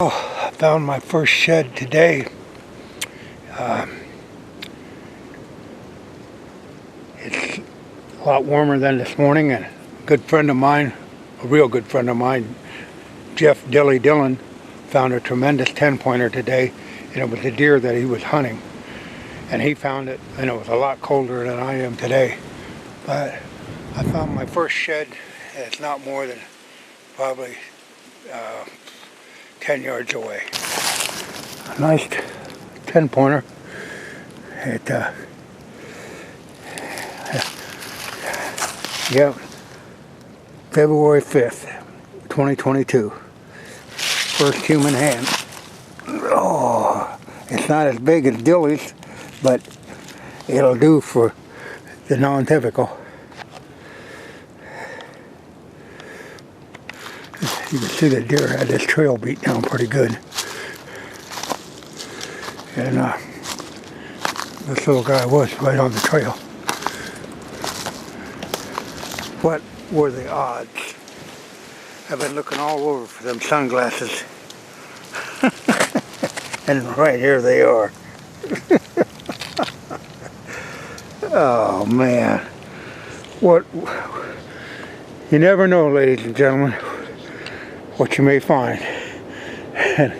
Oh, I found my first shed today. It's a lot warmer than this morning, and a good friend of mine, a real good friend of mine, Jeff Dilly Dillon, found a tremendous 10-pointer today, and it was a deer that he was hunting. And he found it, and it was a lot colder than I am today. But I found my first shed, and it's not more than probably 10 yards away. A nice 10-pointer. Yep, February 5th, 2022. First human hand. Oh, it's not as big as Dilly's, but it'll do for the non-typical. You can see the deer had this trail beat down pretty good. And this little guy was right on the trail. What were the odds? I've been looking all over for them sunglasses. And right here they are. Oh man. What? You never know, ladies and gentlemen, what you may find. And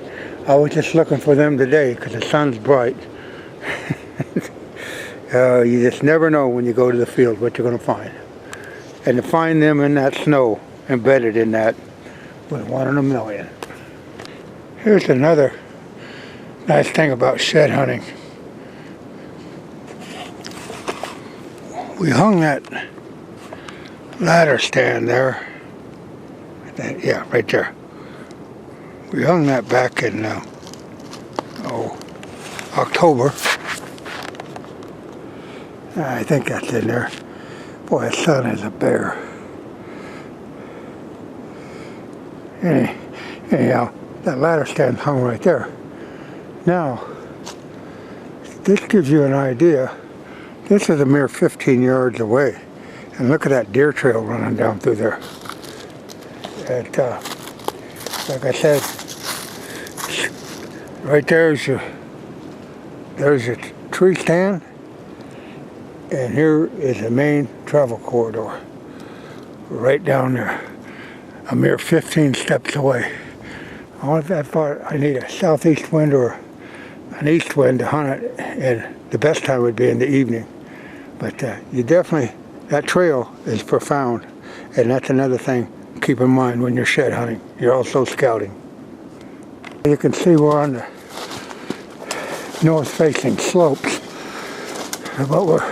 I was just looking for them today because the sun's bright. You just never know when you go to the field what you're going to find. And to find them in that snow, embedded in that, was one in a million. Here's another nice thing about shed hunting. We hung that ladder stand there. Yeah, right there. We hung that back in October. I think that's in there. Boy, the sun is a bear. Anyhow, that ladder stand hung right there. Now, this gives you an idea. This is a mere 15 yards away. And look at that deer trail running down through there. And, like I said, right there's your tree stand. And here is the main travel corridor. Right down there. A mere 15 steps away. I thought I need a southeast wind or an east wind to hunt it, and the best time would be in the evening. But you definitely, that trail is profound, and that's another thing to keep in mind when you're shed hunting. You're also scouting. You can see we're on the north-facing slopes, but we're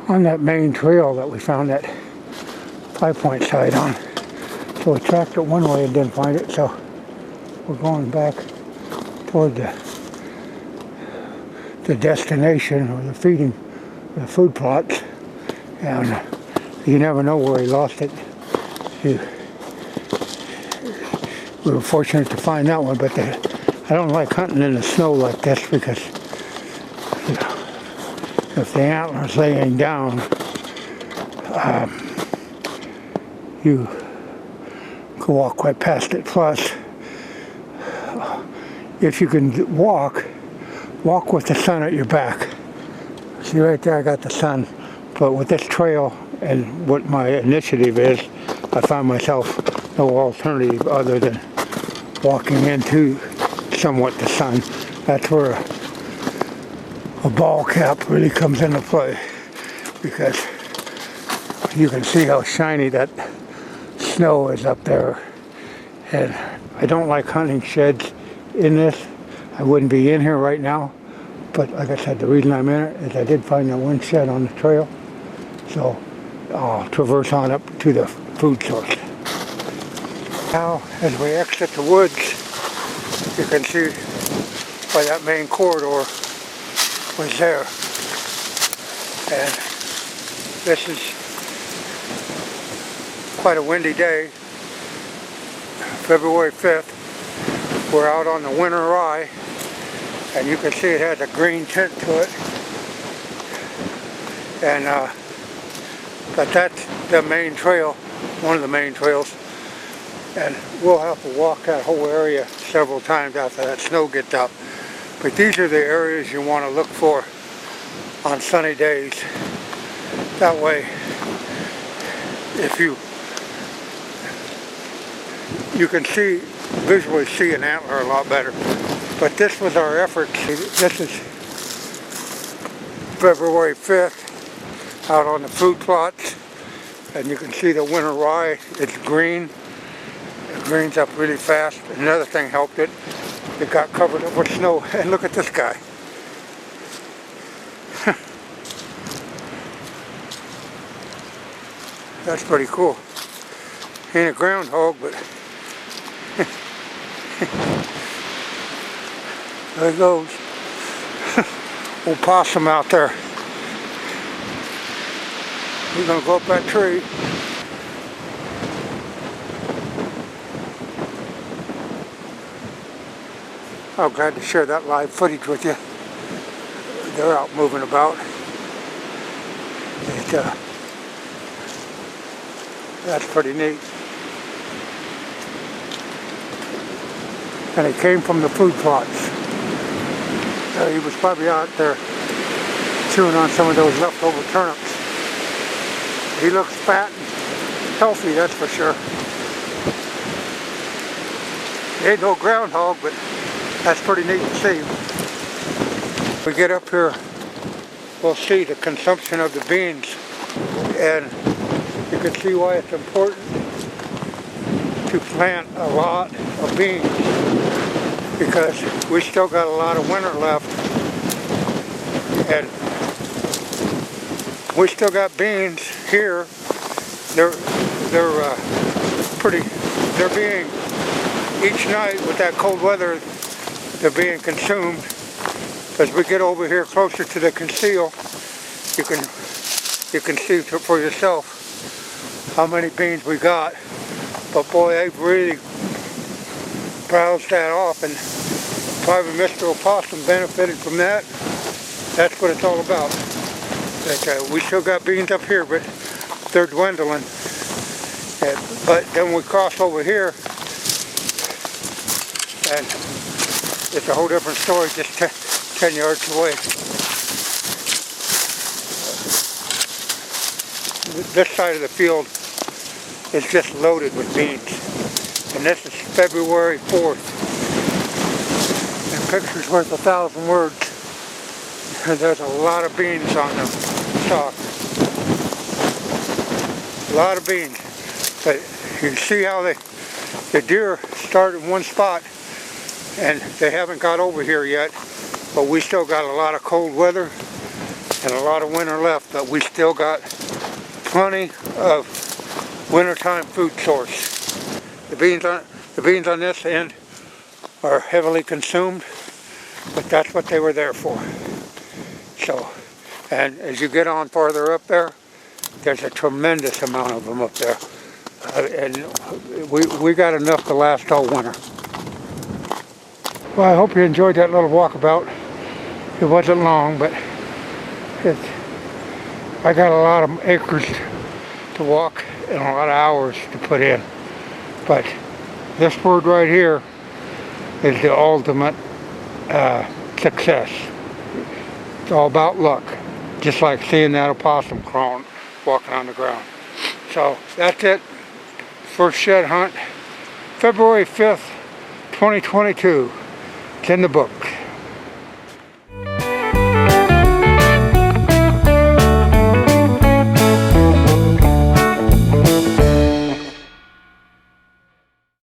on that main trail that we found that 5-point side on. So we tracked it one way and didn't find it, so we're going back toward the destination, or the feeding, or the food plots. And you never know where he lost it. We were fortunate to find that one, but I don't like hunting in the snow like this because, you know, if the antler's laying down, you can walk quite past it. Plus, if you can walk with the sun at your back. See right there, I got the sun. But with this trail and what my initiative is, I found myself no alternative other than walking into somewhat the sun. That's where a ball cap really comes into play, because you can see how shiny that snow is up there. And I don't like hunting sheds in this. I wouldn't be in here right now, but like I said, the reason I'm in it is I did find that one shed on the trail, so I'll traverse on up to the food source. Now, as we exit the woods, you can see why that main corridor was there. And this is quite a windy day, February 5th. We're out on the winter rye, and you can see it has a green tint to it. And but that's the main trail, one of the main trails. And we'll have to walk that whole area several times after that snow gets up. But these are the areas you want to look for on sunny days. That way, if you can visually see an antler a lot better. But this was our effort. This is February 5th out on the food plots, and you can see the winter rye. It's green. It greens up really fast. Another thing helped it. It got covered up with snow. And look at this guy. That's pretty cool. Ain't a groundhog, but there he goes. Old possum out there. He's gonna go up that tree. I'm glad to share that live footage with you. They're out moving about. That's pretty neat. And he came from the food plots. He was probably out there chewing on some of those leftover turnips. He looks fat and healthy, that's for sure. He ain't no groundhog, but that's pretty neat to see. If we get up here, we'll see the consumption of the beans, and you can see why it's important to plant a lot of beans, because we still got a lot of winter left, and we still got beans here. They're being, each night with that cold weather, they're being consumed. As we get over here closer to the conceal, you can see for yourself how many beans we got. But boy, they've really browsed that off, and probably Mr. Opossum benefited from that. That's what it's all about. But, we still got beans up here, but they're dwindling. But then we cross over here, and it's a whole different story, just 10 yards away. This side of the field is just loaded with beans. And this is February 4th. And picture's worth 1,000 words. There's a lot of beans on the stalk. A lot of beans. But you can see how the deer start in one spot, and they haven't got over here yet. But we still got a lot of cold weather and a lot of winter left, but we still got plenty of wintertime food source. The beans on this end are heavily consumed, but that's what they were there for. So, and as you get on farther up there, there's a tremendous amount of them up there. And we got enough to last all winter. Well, I hope you enjoyed that little walkabout. It wasn't long, but I got a lot of acres to walk and a lot of hours to put in. But this bird right here is the ultimate success. It's all about luck, just like seeing that opossum crawling, walking on the ground. So that's it. First shed hunt, February 5th, 2022. It's in the book.